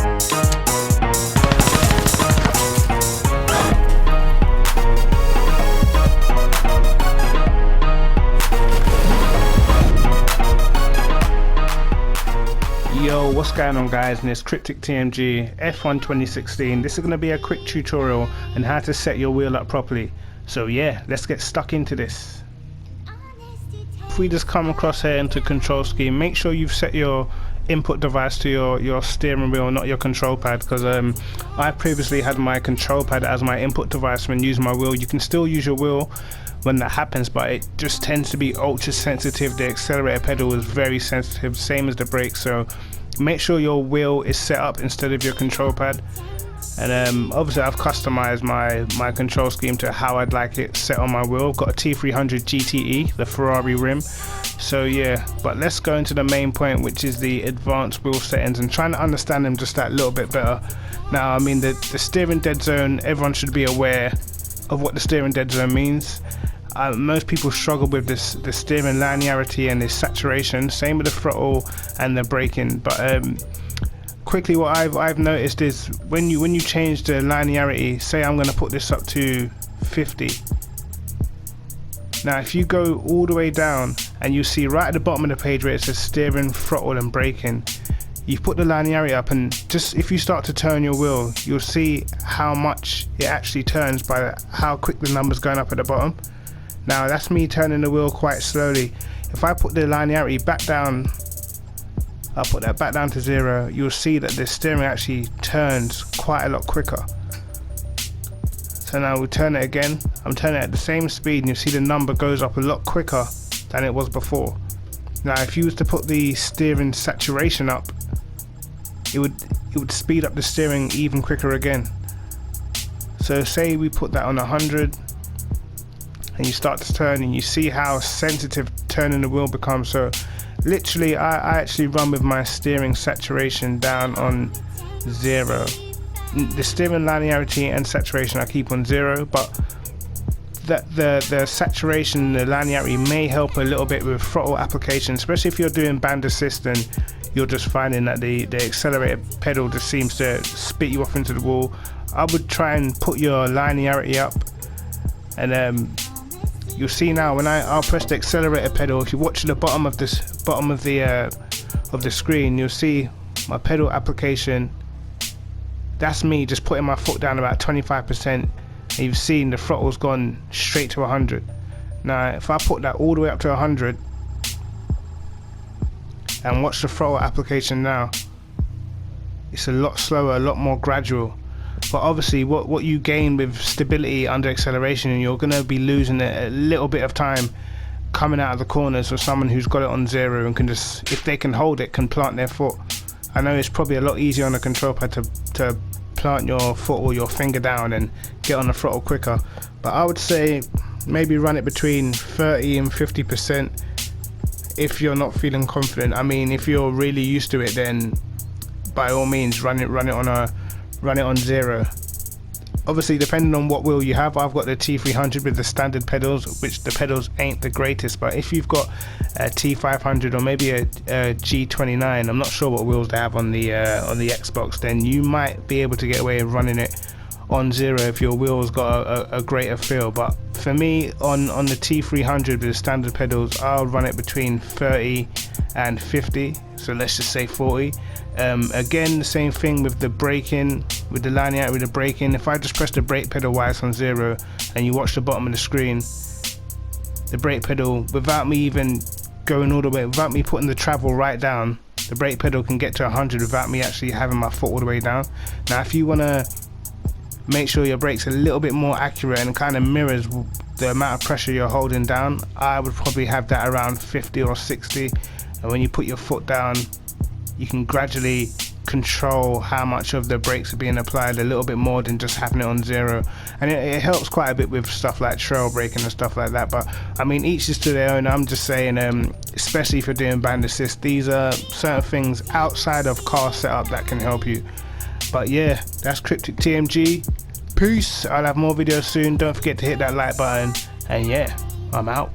Yo, what's going on guys, and it's Cryptic TMG F1 2016. This is going to be a quick tutorial on how to set your wheel up properly. So yeah, let's get stuck into this. If we just come across here into control scheme, make sure you've set your input device to your steering wheel, not your control pad, because I previously had my control pad as my input device when using my wheel. You can still use your wheel when that happens, but it just tends to be ultra sensitive. The accelerator pedal is very sensitive, same as the brake, so make sure your wheel is set up instead of your control pad. And obviously I've customized my control scheme to how I'd like it set on my wheel. I've got a T300 GTE, the Ferrari rim. So yeah, but let's go into the main point, which is the advanced wheel settings, and trying to understand them just that little bit better. Now I mean the steering dead zone, everyone should be aware of what the steering dead zone means. Most people struggle with the steering linearity and the saturation, same with the throttle and the braking. But quickly, what I've noticed is when you change the linearity, say I'm going to put this up to 50. Now if you go all the way down and you see right at the bottom of the page where it says steering, throttle and braking, you put the linearity up, and just if you start to turn your wheel, you'll see how much it actually turns by how quick the number's going up at the bottom. Now that's me turning the wheel quite slowly. If I put the linearity back down, I'll put that back down to 0, you'll see that the steering actually turns quite a lot quicker. So now we turn it again, I'm turning it at the same speed, and you see the number goes up a lot quicker than it was before. Now if you was to put the steering saturation up, it would speed up the steering even quicker again. So say we put that on 100, and you start to turn, and you see how sensitive turning the wheel becomes. So literally I actually run with my steering saturation down on 0. The steering linearity and saturation I keep on 0, but the saturation, the linearity may help a little bit with throttle application, especially if you're doing band assist and you're just finding that the accelerator pedal just seems to spit you off into the wall. I would try and put your linearity up, and you'll see now when I'll press the accelerator pedal. If you watch the bottom of the screen, you'll see my pedal application. That's me just putting my foot down about 25%, and you've seen the throttle's gone straight to 100. Now if I put that all the way up to 100 and watch the throttle application now, it's a lot slower, a lot more gradual. But obviously what you gain with stability under acceleration, and you're going to be losing a little bit of time coming out of the corners for someone who's got it on 0 and can just, if they can hold it, can plant their foot. I know it's probably a lot easier on the control pad to plant your foot or your finger down and get on the throttle quicker, but I would say maybe run it between 30 and 50% if you're not feeling confident. I mean, if you're really used to it, then by all means run it on 0. Obviously depending on what wheel you have, I've got the T300 with the standard pedals, which the pedals ain't the greatest, but if you've got a T500 or maybe a G29, I'm not sure what wheels they have on the Xbox, then you might be able to get away with running it on 0 if your wheel's got a greater feel. But for me, on the T300 with the standard pedals, I'll run it between 30 and 50, so let's just say 40. Again, the same thing with the braking, with the linearity with the braking. If I just press the brake pedal while it's on 0, and you watch the bottom of the screen, the brake pedal, without me even going all the way, without me putting the travel right down, the brake pedal can get to 100 without me actually having my foot all the way down. Now if you want to make sure your brake's a little bit more accurate and kind of mirrors the amount of pressure you're holding down, I would probably have that around 50 or 60, and when you put your foot down, you can gradually control how much of the brakes are being applied a little bit more than just having it on 0. And it helps quite a bit with stuff like trail braking and stuff like that. But I mean, each is to their own. I'm just saying, especially if you're doing band assist, these are certain things outside of car setup that can help you. But yeah, that's Cryptic TMG. Peace. I'll have more videos soon. Don't forget to hit that like button, and yeah, I'm out.